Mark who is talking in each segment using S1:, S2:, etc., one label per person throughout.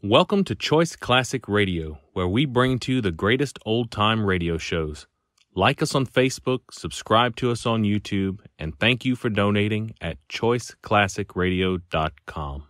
S1: Welcome to Choice Classic Radio, where we bring to you the greatest old-time radio shows. Like us on Facebook, subscribe to us on YouTube, and thank you for donating at choiceclassicradio.com.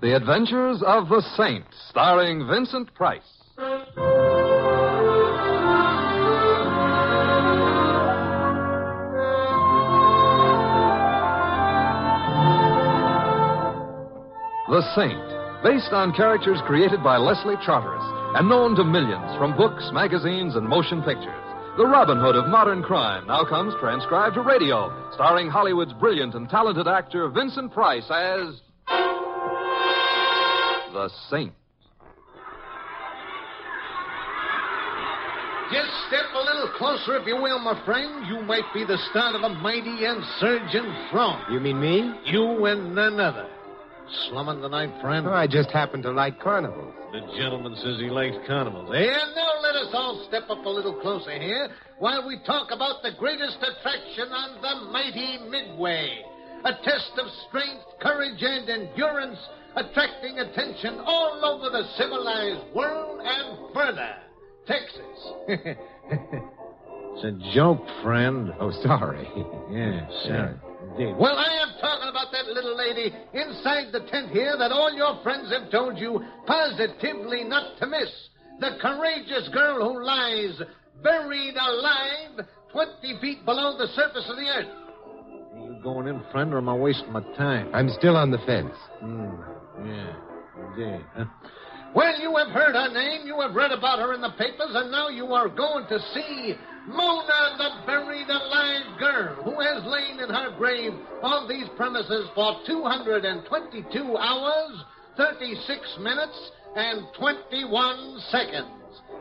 S2: The Adventures of the Saint, starring Vincent Price. The Saint, based on characters created by Leslie Charteris and known to millions from books, magazines, and motion pictures. The Robin Hood of modern crime now comes transcribed to radio, starring Hollywood's brilliant and talented actor Vincent Price as the Saint.
S3: Just step a little closer, if you will, my friend. You might be the start of a mighty insurgent front.
S4: You mean me?
S3: You and none other. Slumming the night, friend?
S4: Oh, I just happen to like carnivals.
S3: The gentleman says he likes carnivals. And now let us all step up a little closer here while we talk about the greatest attraction on the mighty Midway. A test of strength, courage, and endurance, attracting attention all over the civilized world and further. Texas. It's a joke, friend.
S4: Oh, sorry.
S3: Yeah, sorry. Indeed. Well, I am talking about that little lady inside the tent here that all your friends have told you positively not to miss. The courageous girl who lies buried alive 20 feet below the surface of the earth. Are you going in, friend, or am I wasting my time?
S4: I'm still on the fence.
S3: Yeah, indeed. Huh? Well, you have heard her name, you have read about her in the papers, and now you are going to see Mona, the buried alive girl, who has lain in her grave on these premises for 222 hours, 36 minutes, and 21 seconds,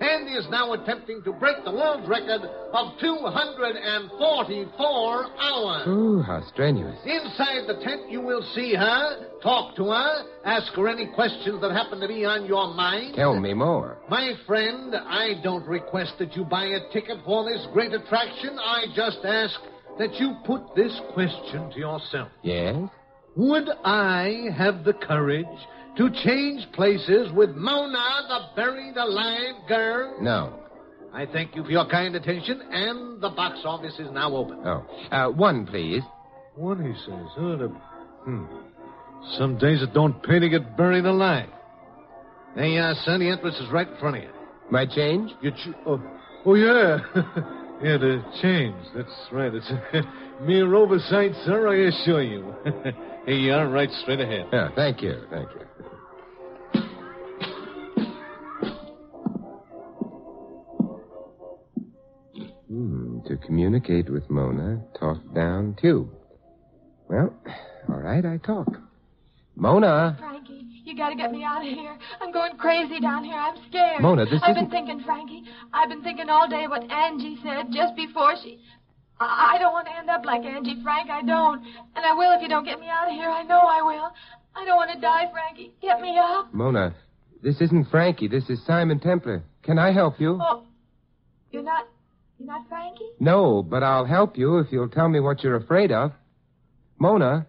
S3: and is now attempting to break the world's record of 244 hours.
S4: Ooh, how strenuous.
S3: Inside the tent, you will see her, talk to her, ask her any questions that happen to be on your mind.
S4: Tell me more.
S3: My friend, I don't request that you buy a ticket for this great attraction. I just ask that you put this question to yourself.
S4: Yes?
S3: Would I have the courage to change places with Mona, the buried alive girl?
S4: No.
S3: I thank you for your kind attention, and the box office is now open.
S4: Oh. One, please.
S3: One, he says. Some days it don't pay to get buried alive. Hey, son, the entrance is right in front of you.
S4: My change?
S3: Oh, yeah. Yeah, the change. That's right. It's mere oversight, sir, I assure you. Here you are, right straight ahead.
S4: Yeah, thank you. To communicate with Mona, talk down tube. Well, all right, I talk. Mona.
S5: Frankie, you gotta get me out of here. I'm going crazy down here. I'm scared.
S4: Mona, this
S5: I've been thinking, Frankie. I've been thinking all day what Angie said just before she... I don't want to end up like Angie, Frank. I don't. And I will if you don't get me out of here. I know I will. I don't want to die, Frankie. Get me up.
S4: Mona, this isn't Frankie. This is Simon Templar. Can I help you?
S5: Oh, you're not Frankie?
S4: No, but I'll help you if you'll tell me what you're afraid of. Mona.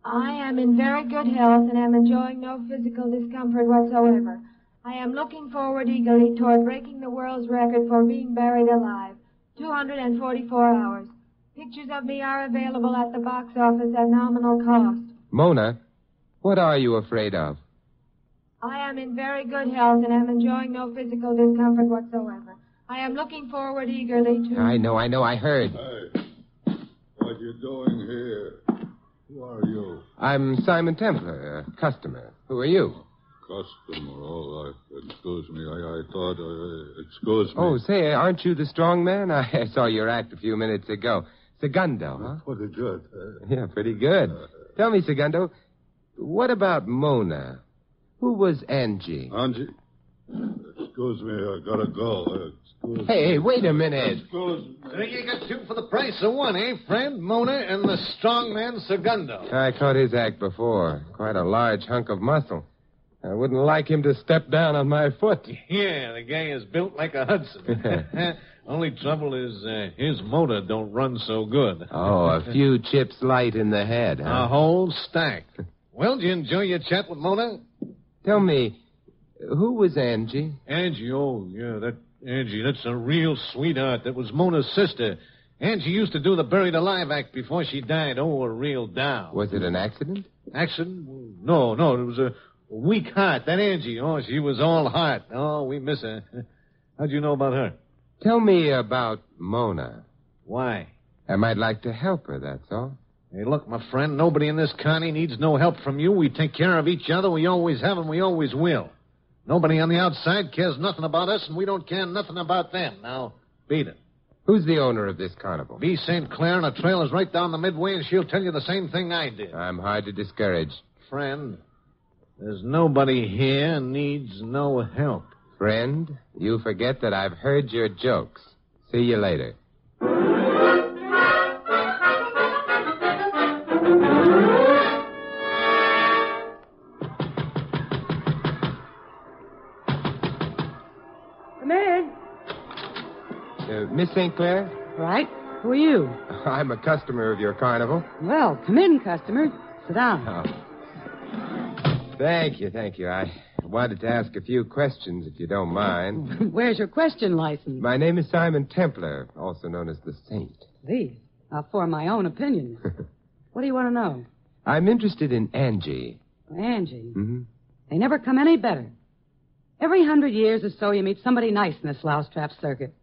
S5: I am in very good health and am enjoying no physical discomfort whatsoever. I am looking forward eagerly toward breaking the world's record for being buried alive. 244 hours. Pictures of me are available at the box office at nominal cost.
S4: Mona, what are you afraid of?
S5: I am in very good health and am enjoying no physical discomfort whatsoever. I am looking forward eagerly to...
S4: I know, I heard.
S6: Hey, what you doing here? Who are you?
S4: I'm Simon Templar, a customer. Who are you?
S6: Customer, all right. Excuse me, I thought, excuse me.
S4: Oh, say, aren't you the strong man? I saw your act a few minutes ago. Segundo, huh?
S6: Pretty good.
S4: Yeah, pretty good. Tell me, Segundo, what about Mona? Who was Angie?
S6: Angie? Excuse excuse me. I gotta go. Excuse
S4: Hey, wait a minute.
S6: Excuse me.
S3: So you got two for the price of one, eh, friend? Mona and the strong man, Segundo.
S4: I caught his act before. Quite a large hunk of muscle. I wouldn't like him to step down on my foot.
S3: Yeah, the guy is built like a Hudson. Only trouble is his motor don't run so good.
S4: Oh, a few chips light in the head, huh?
S3: A whole stack. Well, did you enjoy your chat with Mona?
S4: Tell me, who was Angie?
S3: Angie, oh, yeah, Angie, that's a real sweetheart. That was Mona's sister. Angie used to do the buried alive act before she died. Oh, a real doll.
S4: Was it an accident?
S3: Accident? No, it was a weak heart. That Angie, oh, she was all heart. Oh, we miss her. How'd you know about her?
S4: Tell me about Mona.
S3: Why?
S4: I might like to help her, that's all.
S3: Hey, look, my friend, nobody in this county needs no help from you. We take care of each other. We always have and we always will. Nobody on the outside cares nothing about us, and we don't care nothing about them. Now, beat it.
S4: Who's the owner of this carnival?
S3: B. St. Clair, and her trailer's right down the midway, and she'll tell you the same thing I did.
S4: I'm hard to discourage.
S3: Friend, there's nobody here needs no help.
S4: Friend, you forget that I've heard your jokes. See you later.
S7: Come in.
S4: Miss St. Clair?
S7: Right. Who are you?
S4: I'm a customer of your carnival.
S7: Well, come in, customer. Sit down.
S4: Oh. Thank you. I wanted to ask a few questions, if you don't mind.
S7: Where's your question license?
S4: My name is Simon Templar, also known as the Saint.
S7: These are for my own opinion. What do you want to know?
S4: I'm interested in Angie.
S7: Angie.
S4: Mm-hmm.
S7: They never come any better. Every 100 years or so, you meet somebody nice in this louse-trap circuit.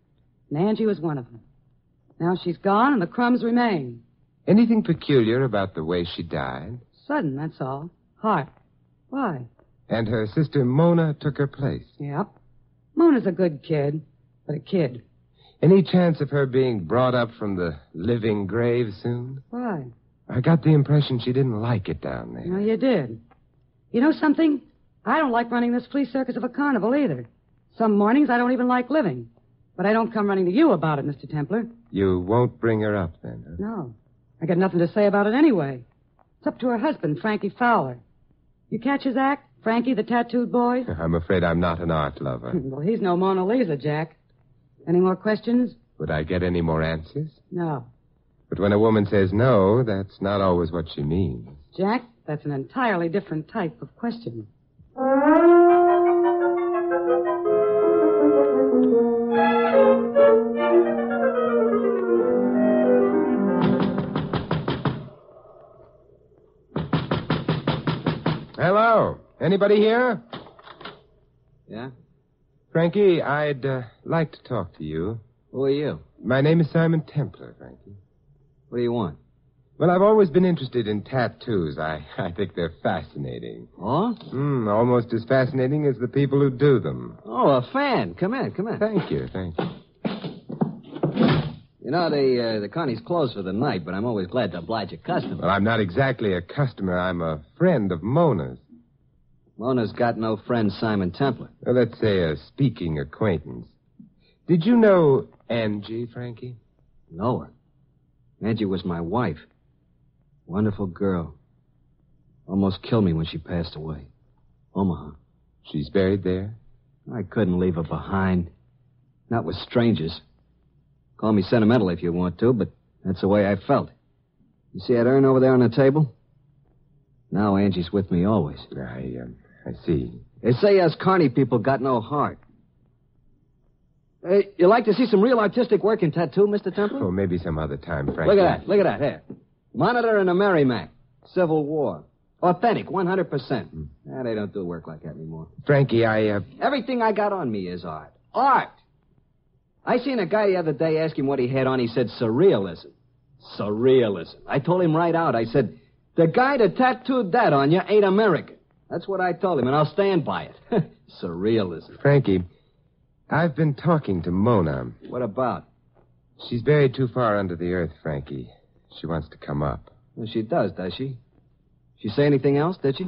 S7: And Angie was one of them. Now she's gone, and the crumbs remain.
S4: Anything peculiar about the way she died?
S7: Sudden, that's all. Heart. Why?
S4: And her sister Mona took her place.
S7: Yep. Mona's a good kid, but a kid.
S4: Any chance of her being brought up from the living grave soon?
S7: Why?
S4: I got the impression she didn't like it down there.
S7: No, you did. You know something? I don't like running this flea circus of a carnival either. Some mornings I don't even like living. But I don't come running to you about it, Mr. Templar.
S4: You won't bring her up then, huh?
S7: No. I got nothing to say about it anyway. It's up to her husband, Frankie Fowler. You catch his act? Frankie, the tattooed boy?
S4: I'm afraid I'm not an art lover.
S7: Well, he's no Mona Lisa, Jack. Any more questions?
S4: Would I get any more answers?
S7: No.
S4: But when a woman says no, that's not always what she means.
S7: Jack, that's an entirely different type of question.
S4: Hello. Anybody here?
S8: Yeah?
S4: Frankie, I'd like to talk to you.
S8: Who are you?
S4: My name is Simon Templar, Frankie.
S8: What do you want?
S4: Well, I've always been interested in tattoos. I think they're fascinating.
S8: Oh?
S4: Almost as fascinating as the people who do them.
S8: Oh, a fan. Come in.
S4: Thank you.
S8: You know, the Connie's closed for the night, but I'm always glad to oblige a customer.
S4: Well, I'm not exactly a customer. I'm a friend of Mona's.
S8: Mona's got no friend, Simon Templar.
S4: Well, let's say a speaking acquaintance. Did you know Angie, Frankie?
S8: Know her. Angie was my wife. Wonderful girl. Almost killed me when she passed away. Omaha.
S4: She's buried there?
S8: I couldn't leave her behind. Not with strangers. Call me sentimental if you want to, but that's the way I felt. You see that urn over there on the table? Now Angie's with me always.
S4: I see.
S8: They say us Carney people got no heart. Hey, you like to see some real artistic work in tattoo, Mr. Templar?
S4: Oh, maybe some other time, Frankie.
S8: Look at that. Here. Monitor and a Merrimack. Civil War. Authentic, 100%. They don't do work like that anymore.
S4: Frankie,
S8: Everything I got on me is art. Art! I seen a guy the other day ask him what he had on. He said surrealism. Surrealism. I told him right out. I said, the guy that tattooed that on you ain't American. That's what I told him, and I'll stand by it. Surrealism.
S4: Frankie, I've been talking to Mona.
S8: What about?
S4: She's buried too far under the earth, Frankie. She wants to come up.
S8: Well, she does she? She say anything else, did she?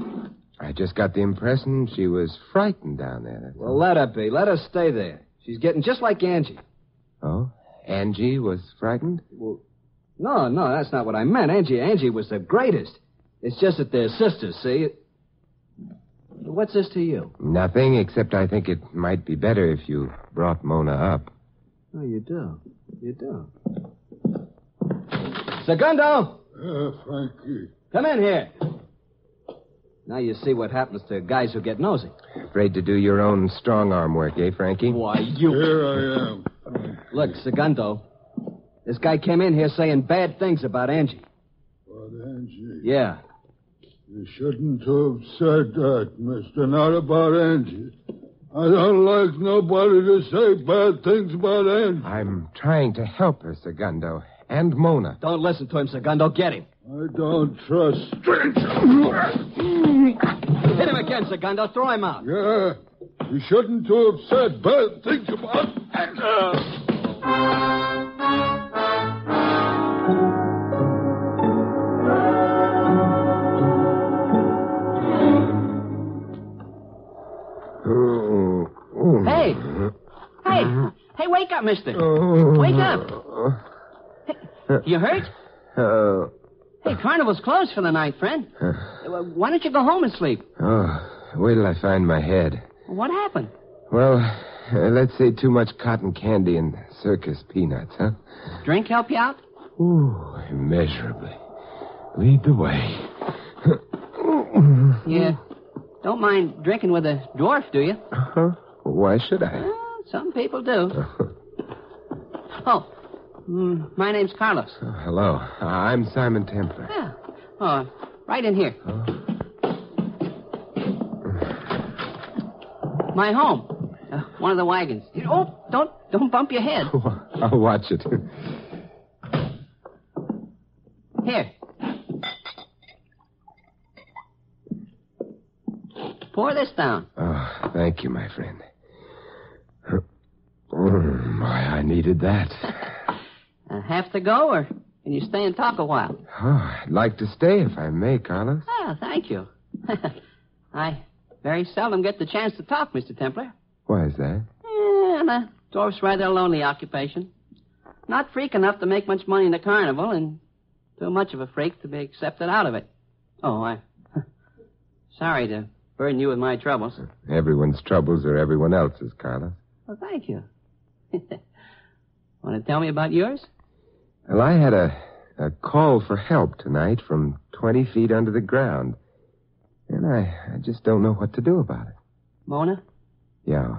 S4: I just got the impression she was frightened down there. That's
S8: Well, let her be. Let her stay there. She's getting just like Angie.
S4: Oh? Angie was frightened?
S8: Well, no, that's not what I meant. Angie was the greatest. It's just that they're sisters, see? What's this to you?
S4: Nothing, except I think it might be better if you brought Mona up.
S8: Oh, you do? You do. Segundo!
S6: Yeah, Frankie.
S8: Come in here. Now you see what happens to guys who get nosy.
S4: Afraid to do your own strong-arm work, eh, Frankie?
S8: Why, you...
S6: Here I am.
S8: Look, Segundo, this guy came in here saying bad things about Angie.
S6: About Angie?
S8: Yeah.
S6: You shouldn't have said that, mister. Not about Angie. I don't like nobody to say bad things about Angie.
S4: I'm trying to help her, Segundo, and Mona.
S8: Don't listen to him, Segundo. Get him.
S6: I don't trust strangers.
S8: Hit him again, Segundo. Throw him out.
S6: Yeah, you shouldn't have said bad things about Angie.
S9: Hey, wake up, mister. Wake up. Hey, you hurt? Hey, Carnival's closed for the night, friend. Why don't you go home and sleep?
S4: Wait till I find my head.
S9: What happened?
S4: Well, let's say too much cotton candy and circus peanuts, huh?
S9: Drink help you out?
S4: Ooh, immeasurably. Lead the way.
S9: Yeah. Don't mind drinking with a dwarf, do you?
S4: Why should I?
S9: Well, some people do. My name's Carlos.
S4: Hello. I'm Simon Templar.
S9: Yeah. Oh, right in here. My home. One of the wagons. Don't bump your head.
S4: I'll watch it.
S9: Here. Pour this down.
S4: Oh, thank you, my friend. I needed that.
S9: Have to go, or can you stay and talk a while?
S4: Oh, I'd like to stay if I may, Carlos.
S9: Thank you. I very seldom get the chance to talk, Mr. Templar.
S4: Why is that?
S9: The dwarf's rather a lonely occupation. Not freak enough to make much money in the carnival, and too much of a freak to be accepted out of it. I'm sorry to burden you with my troubles.
S4: Everyone's troubles are everyone else's, Carlos.
S9: Well, thank you. Want to tell me about yours?
S4: Well, I had a call for help tonight from 20 feet under the ground. And I just don't know what to do about it.
S9: Mona?
S4: Yeah.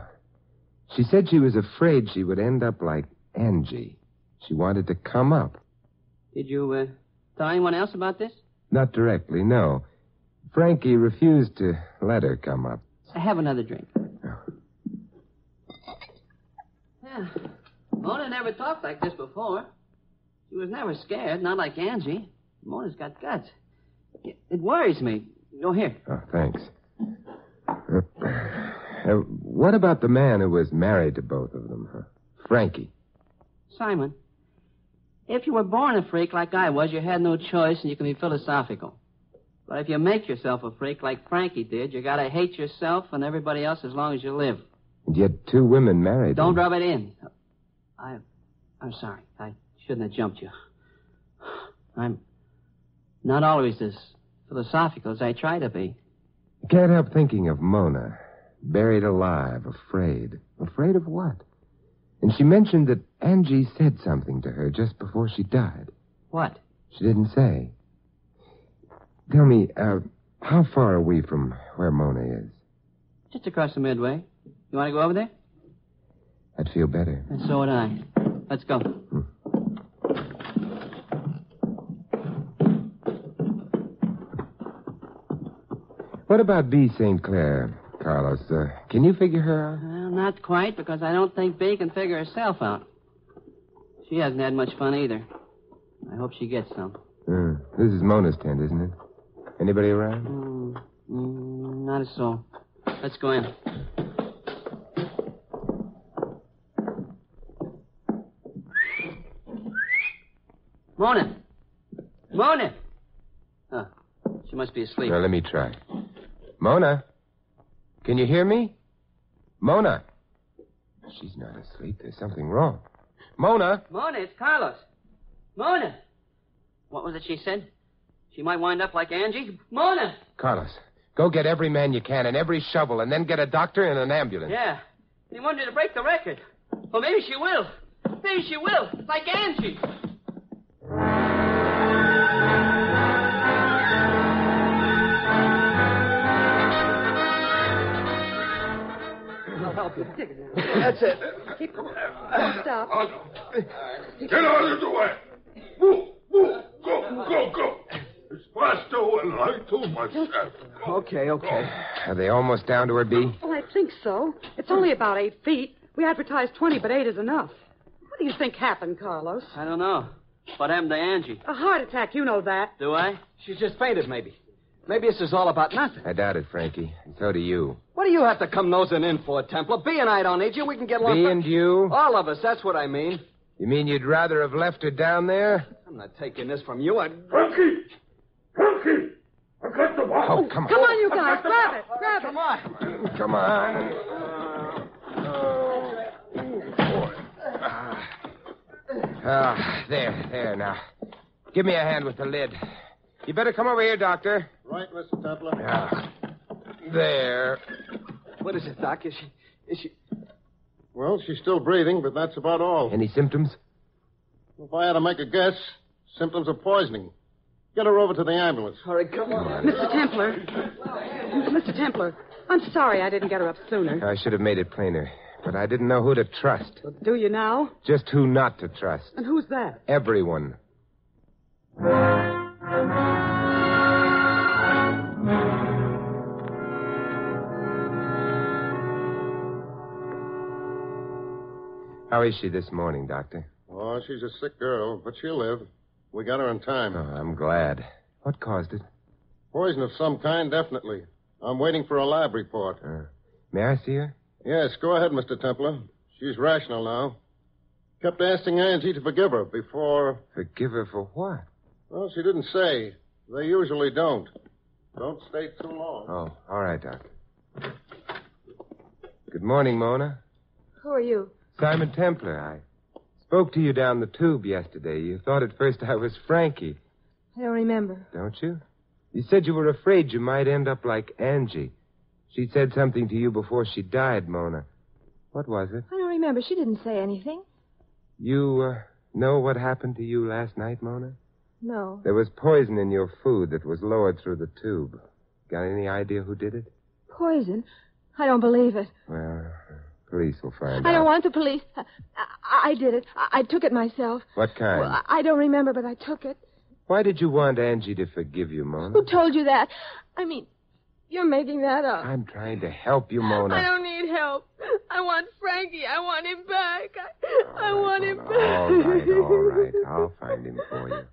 S4: She said she was afraid she would end up like Angie. She wanted to come up.
S9: Did you tell anyone else about this?
S4: Not directly, no. Frankie refused to let her come up.
S9: Have another drink.
S4: Oh.
S9: Yeah. Mona never talked like this before. She was never scared, not like Angie. Mona's got guts. It worries me. Go here.
S4: Oh, thanks. What about the man who was married to both of them, huh? Frankie.
S9: Simon, if you were born a freak like I was, you had no choice and you can be philosophical. But if you make yourself a freak like Frankie did, you gotta hate yourself and everybody else as long as you live.
S4: And yet 2 women married.
S9: Don't rub it in. I'm sorry. I shouldn't have jumped you. I'm not always as philosophical as I try to be.
S4: I can't help thinking of Mona. Buried alive, afraid. Afraid of what? And she mentioned that Angie said something to her just before she died.
S9: What?
S4: She didn't say. Tell me, how far are we from where Mona is?
S9: Just across the midway. You want to go over there?
S4: I'd feel better.
S9: And so would I. Let's go.
S4: What about B. St. Clair, Carlos? Can you figure her out?
S9: Well, not quite, because I don't think B can figure herself out. She hasn't had much fun either. I hope she gets some.
S4: This is Mona's tent, isn't it? Anybody around?
S9: Not a soul. Let's go in. Mona! Mona! Oh, she must be asleep.
S4: Now, let me try. Mona? Can you hear me? Mona? She's not asleep. There's something wrong. Mona?
S9: Mona, it's Carlos. Mona! What was it she said? She might wind up like Angie? Mona!
S4: Carlos, go get every man you can and every shovel, and then get a doctor and an ambulance.
S9: Yeah. They wanted her to break the record. Well, maybe she will. Maybe she will. Like Angie.
S7: I'll help you.
S8: That's it.
S7: Keep... Don't stop.
S6: Get out of the way. Move. Go. It's faster when I do myself.
S8: Okay.
S4: Are they almost down to her, B?
S7: Well, I think so. It's only about 8 feet. We advertised 20, but 8 is enough. What do you think happened, Carlos?
S9: I don't know. What happened to Angie?
S7: A heart attack, you know that.
S9: Do I?
S8: She's just fainted, maybe. Maybe this is all about nothing.
S4: I doubt it, Frankie. And so do you.
S8: What do you have to come nosing in for, Templar? B and I don't need you. We can get along.
S4: B and you?
S8: All of us, that's what I mean.
S4: You mean you'd rather have left her down there?
S8: I'm not taking this from you.
S6: Frankie! I got the bottle.
S4: Oh, come on.
S7: Come on, you guys. Grab it.
S8: Come on.
S4: Come on. There now. Give me a hand with the lid. You better come over here, Doctor.
S3: Right, Mr. Templar.
S4: There.
S8: What is it, Doc? Is she...
S3: Well, she's still breathing, but that's about all.
S4: Any symptoms?
S3: If I had to make a guess, symptoms of poisoning. Get her over to the ambulance.
S8: All right, come on.
S7: Mr. Templar, I'm sorry I didn't get her up sooner.
S4: I should have made it plainer, but I didn't know who to trust.
S7: Well, do you now?
S4: Just who not to trust.
S7: And who's that?
S4: Everyone. How is she this morning, Doctor?
S3: Oh, she's a sick girl, but she'll live. We got her in time.
S4: Oh, I'm glad. What caused it?
S3: Poison of some kind, definitely. I'm waiting for a lab report.
S4: May I see her?
S3: Yes, go ahead, Mr. Templar. She's rational now. Kept asking Angie to forgive her before...
S4: Forgive her for what?
S3: Well, she didn't say. They usually don't. Don't stay too long.
S4: Oh, all right, Doctor. Good morning, Mona.
S5: Who are you?
S4: Simon Templar. I spoke to you down the tube yesterday. You thought at first I was Frankie.
S5: I don't remember.
S4: Don't you? You said you were afraid you might end up like Angie. She said something to you before she died, Mona. What was it?
S5: I don't remember. She didn't say anything.
S4: You know what happened to you last night, Mona?
S5: No.
S4: There was poison in your food that was lowered through the tube. Got any idea who did it?
S5: Poison? I don't believe it.
S4: Well, police will find out.
S5: I don't want the police. I did it. I took it myself.
S4: What kind?
S5: Well, I don't remember, but I took it.
S4: Why did you want Angie to forgive you, Mona?
S5: Who told you that? I mean, you're making that up.
S4: I'm trying to help you, Mona.
S5: I don't need help. I want Frankie. I want him back. I want him back.
S4: All right. I'll find him for you.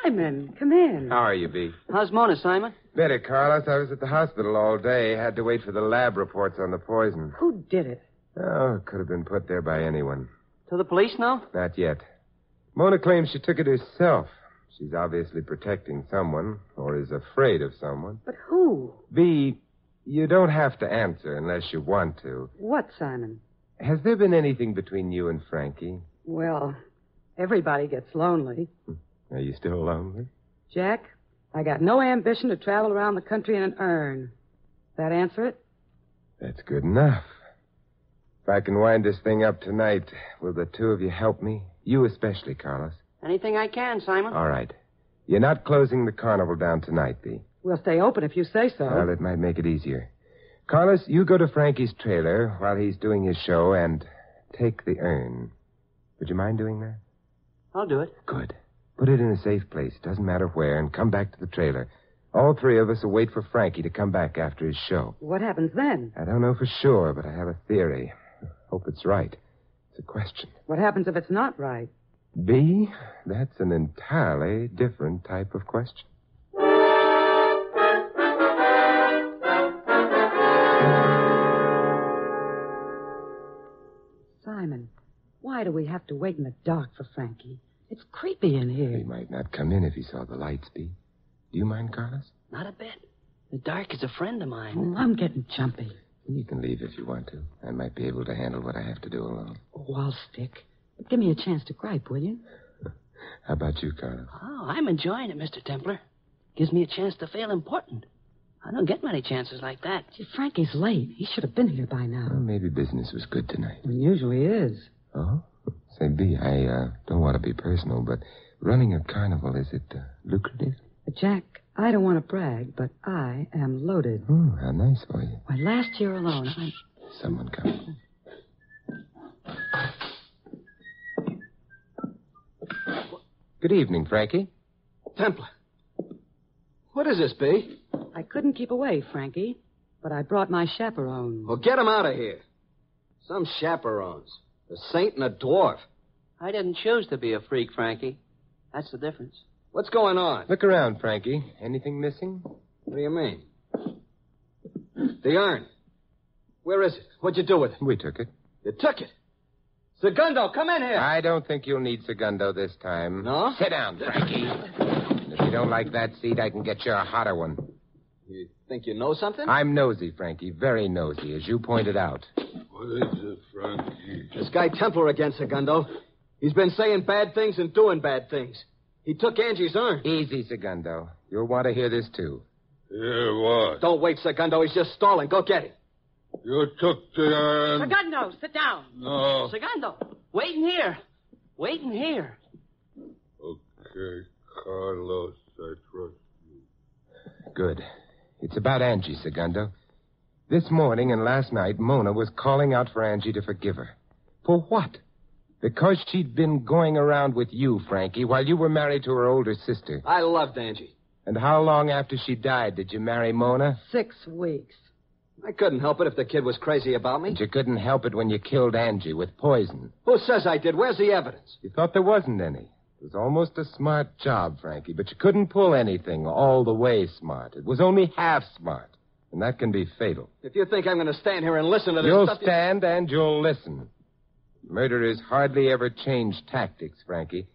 S7: Simon, come in.
S4: How are you, B?
S9: How's Mona, Simon?
S4: Better, Carlos. I was at the hospital all day. Had to wait for the lab reports on the poison.
S7: Who did it?
S4: Oh, it could have been put there by anyone.
S9: To the police now?
S4: Not yet. Mona claims she took it herself. She's obviously protecting someone, or is afraid of someone.
S7: But who?
S4: B, you don't have to answer unless you want to.
S7: What, Simon?
S4: Has there been anything between you and Frankie?
S7: Well, everybody gets lonely.
S4: Are you still lonely?
S7: Jack, I got no ambition to travel around the country in an urn. That answer it?
S4: That's good enough. If I can wind this thing up tonight, will the two of you help me? You especially, Carlos.
S9: Anything I can, Simon.
S4: All right. You're not closing the carnival down tonight, B.
S7: We'll stay open if you say so.
S4: Well, it might make it easier. Carlos, you go to Frankie's trailer while he's doing his show and take the urn. Would you mind doing that?
S9: I'll do it.
S4: Good. Put it in a safe place, doesn't matter where, and come back to the trailer. All three of us will wait for Frankie to come back after his show.
S7: What happens then?
S4: I don't know for sure, but I have a theory. Hope it's right. It's a question.
S7: What happens if it's not right?
S4: B, that's an entirely different type of question.
S7: Simon, why do we have to wait in the dark for Frankie? It's creepy in here.
S4: He might not come in if he saw the lights, Bee. Do you mind, Carlos?
S9: Not a bit. The dark is a friend of mine.
S7: Oh, I'm getting jumpy.
S4: You can leave if you want to. I might be able to handle what I have to do alone.
S7: Oh, I'll stick. But give me a chance to gripe, will you?
S4: How about you, Carlos?
S9: Oh, I'm enjoying it, Mr. Templar. Gives me a chance to feel important. I don't get many chances like that.
S7: Gee, Frankie's late. He should have been here by now.
S4: Well, maybe business was good tonight.
S7: Well, usually is.
S4: Oh? Say, Bee, I don't want to be personal, but running a carnival, is it lucrative?
S7: Jack, I don't want to brag, but I am loaded.
S4: Oh, how nice for you.
S7: Why, last year alone,
S4: Someone coming. Good evening, Frankie.
S8: Templar. What is this, B?
S7: I couldn't keep away, Frankie, but I brought my chaperone.
S8: Well, get him out of here. Some chaperones. A saint and a dwarf.
S9: I didn't choose to be a freak, Frankie. That's the difference.
S8: What's going on?
S4: Look around, Frankie. Anything missing?
S8: What do you mean? The urn. Where is it? What'd you do with it?
S4: We took it.
S8: You took it. Segundo, come in here.
S4: I don't think you'll need Segundo this time.
S8: No?
S4: Sit down, Frankie. And if you don't like that seat, I can get you a hotter one.
S8: You think you know something?
S4: I'm nosy, Frankie. Very nosy, as you pointed out.
S6: What is it, Frankie?
S8: This guy Templar again, Segundo. He's been saying bad things and doing bad things. He took Angie's urn.
S4: Easy, Segundo. You'll want to hear this, too.
S6: Hear what?
S8: Don't wait, Segundo. He's just stalling. Go get him.
S6: You took the urn.
S9: Segundo, sit down.
S6: No.
S9: Segundo, wait in here. Wait in here.
S6: Okay, Carlos, I trust you.
S4: Good. It's about Angie, Segundo. This morning and last night, Mona was calling out for Angie to forgive her. For what? Because she'd been going around with you, Frankie, while you were married to her older sister.
S8: I loved Angie.
S4: And how long after she died did you marry Mona?
S7: 6 weeks.
S8: I couldn't help it if the kid was crazy about me.
S4: And you couldn't help it when you killed Angie with poison.
S8: Who says I did? Where's the evidence?
S4: You thought there wasn't any. It was almost a smart job, Frankie, but you couldn't pull anything all the way smart. It was only half smart, and that can be fatal.
S8: If you think I'm going to stand here and listen to this
S4: You'll
S8: stuff...
S4: stand and you'll listen. Murderers hardly ever change tactics, Frankie.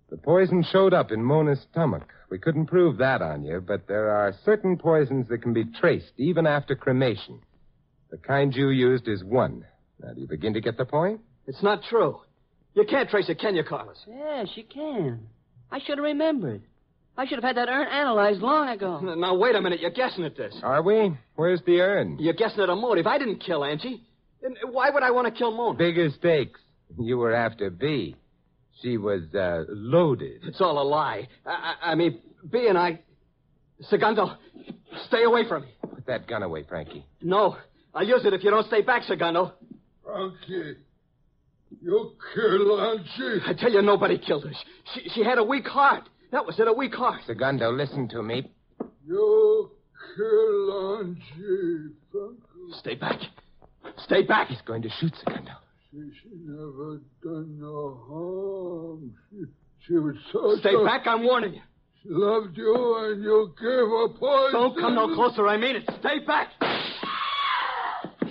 S4: The poison showed up in Mona's stomach. We couldn't prove that on you, but there are certain poisons that can be traced even after cremation. The kind you used is one. Now, do you begin to get the point?
S8: It's not true. You can't trace it, can you, Carlos?
S9: Yes, you can. I should have remembered. I should have had that urn analyzed long ago.
S8: Now, wait a minute. You're guessing at this.
S4: Are we? Where's the urn?
S8: You're guessing at a motive. I didn't kill Angie. Then why would I want to kill Mona?
S4: Bigger stakes. You were after B. She was, loaded.
S8: It's all a lie. I mean, B and I... Segundo, stay away from me.
S4: Put that gun away, Frankie.
S8: No. I'll use it if you don't stay back, Segundo.
S6: Frankie, you killed Angie.
S8: I tell you, nobody killed her. She had a weak heart. That was it, a weak heart.
S4: Segundo, listen to me.
S6: You killed Angie, Frankie.
S8: Stay back. Stay back.
S4: He's going to shoot Segundo.
S6: She never done no harm. She was so...
S8: Stay back, I'm warning you.
S6: She loved you and you gave her poison.
S8: Don't come no closer, I mean it. Stay back.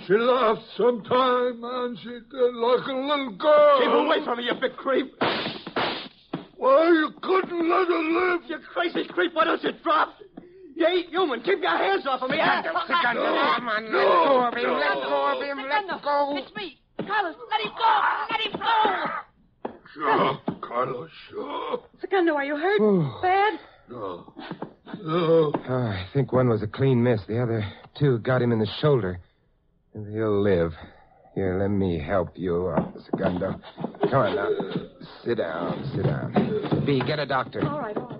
S6: She laughed sometime and she did like a little girl.
S8: Keep away from me, you big creep.
S6: Why, you couldn't let her live.
S8: You crazy creep, why don't you drop? You ain't human. Keep your hands off of me.
S4: Segundo, come on. Let go of him. Let go of him. Let go.
S9: It's me. Carlos, let him go. Let him go.
S6: Sure, Carlos, sure.
S7: Segundo, are you hurt? Bad?
S6: No.
S4: Oh, I think one was a clean miss. The other two got him in the shoulder. And he'll live. Here, let me help you, Segundo. Come on now. Sit down, sit down. B, get a doctor.
S7: All right, Father.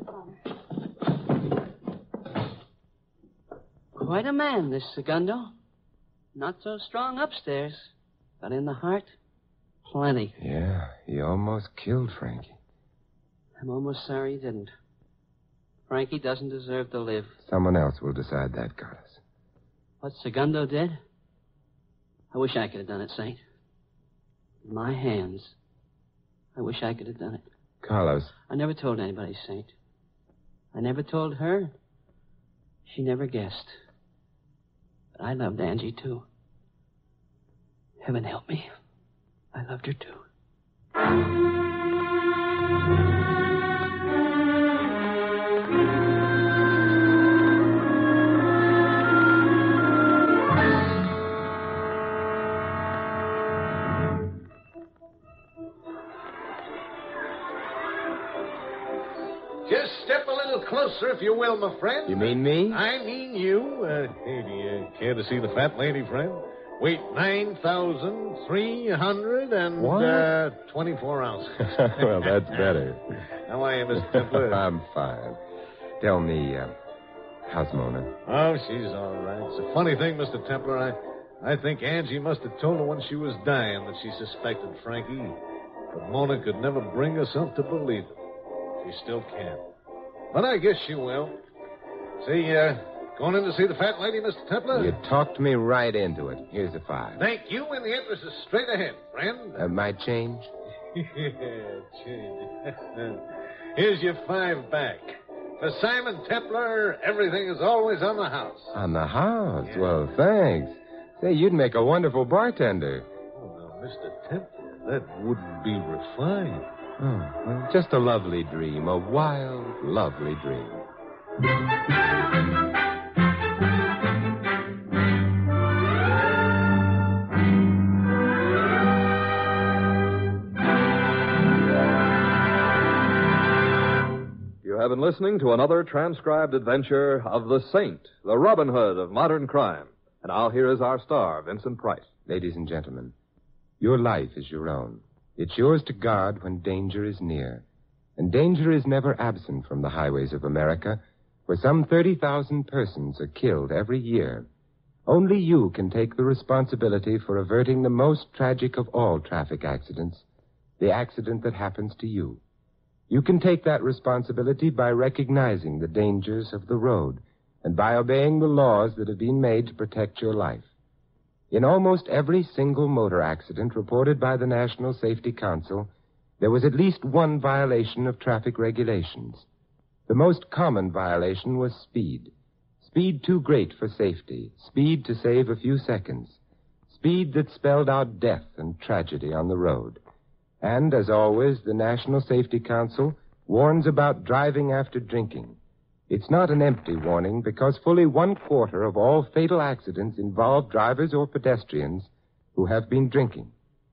S9: Quite a man, this Segundo. Not so strong upstairs, but in the heart, plenty.
S4: Yeah, he almost killed Frankie.
S9: I'm almost sorry he didn't. Frankie doesn't deserve to live.
S4: Someone else will decide that, Carlos.
S9: What Segundo did? I wish I could have done it, Saint. In my hands. I wish I could have done it.
S4: Carlos.
S9: I never told anybody, Saint. I never told her. She never guessed. But I loved Angie, too. Heaven help me. I loved her too.
S3: Just step a little closer, if you will, my friend.
S4: You mean me?
S3: I mean you. Hey, do you care to see the fat lady, friend? Weight 9,324 ounces.
S4: Well, that's better.
S3: How are you, Mr. Templar?
S4: I'm fine. Tell me, how's Mona?
S3: Oh, she's all right. It's a funny thing, Mr. Templar. I think Angie must have told her when she was dying that she suspected Frankie. But Mona could never bring herself to believe it. She still can't. But I guess she will. See, going in to see the fat lady, Mr. Templar?
S4: You talked me right into it. Here's a $5.
S3: Thank you, and the interest is straight ahead, friend.
S4: My change?
S3: Yeah, change. Here's your $5 back. For Simon Templar, everything is always on the house.
S4: On the house?
S3: Yeah.
S4: Well, thanks. Say, you'd make a wonderful bartender.
S3: Oh, now, Mr. Templar, that wouldn't be refined.
S4: Oh, well, just a lovely dream. A wild, lovely dream.
S10: You have been listening to another transcribed adventure of the Saint, the Robin Hood of modern crime. And now here is our star, Vincent Price.
S4: Ladies and gentlemen, your life is your own. It's yours to guard when danger is near. And danger is never absent from the highways of America, where some 30,000 persons are killed every year. Only you can take the responsibility for averting the most tragic of all traffic accidents, the accident that happens to you. You can take that responsibility by recognizing the dangers of the road and by obeying the laws that have been made to protect your life. In almost every single motor accident reported by the National Safety Council, there was at least one violation of traffic regulations. The most common violation was speed. Speed too great for safety. Speed to save a few seconds. Speed that spelled out death and tragedy on the road. And, as always, the National Safety Council warns about driving after drinking. It's not an empty warning because fully 1/4 of all fatal accidents involve drivers or pedestrians who have been drinking.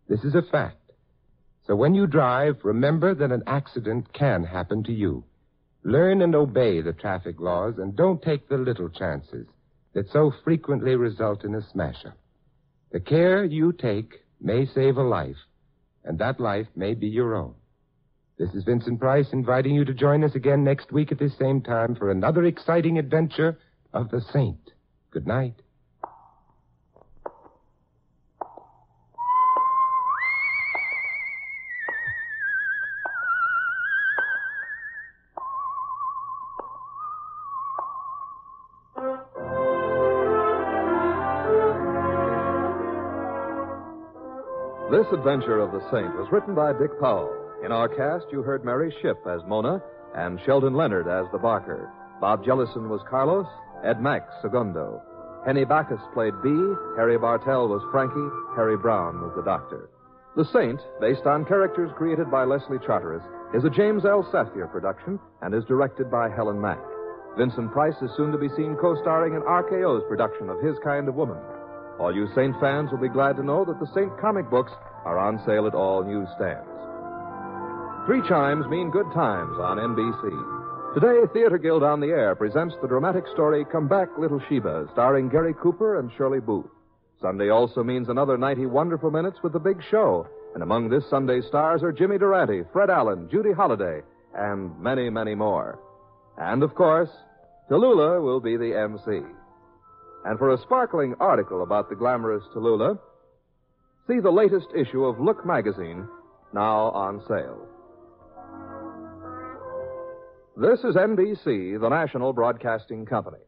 S4: This is a fact. So when you drive, remember that an accident can happen to you. Learn and obey the traffic laws and don't take the little chances that so frequently result in a smash-up. The care you take may save a life, and that life may be your own. This is Vincent Price inviting you to join us again next week at this same time for another exciting adventure of the Saint. Good night.
S10: This adventure of the Saint was written by Dick Powell. In our cast, you heard Mary Shipp as Mona and Sheldon Leonard as the Barker. Bob Jellison was Carlos, Ed Mack, Segundo. Henny Bacchus played Bee, Harry Bartell was Frankie, Harry Brown was the Doctor. The Saint, based on characters created by Leslie Charteris, is a James L. Safier production and is directed by Helen Mack. Vincent Price is soon to be seen co-starring in RKO's production of His Kind of Woman. All you Saint fans will be glad to know that the Saint comic books are on sale at all newsstands. 3 chimes mean good times on NBC. Today, Theater Guild on the Air presents the dramatic story Come Back, Little Sheba, starring Gary Cooper and Shirley Booth. Sunday also means another 90 wonderful minutes with the big show. And among this Sunday's stars are Jimmy Durante, Fred Allen, Judy Holliday, and many, many more. And, of course, Tallulah will be the MC. And for a sparkling article about the glamorous Tallulah, see the latest issue of Look magazine, now on sale. This is NBC, the national broadcasting company.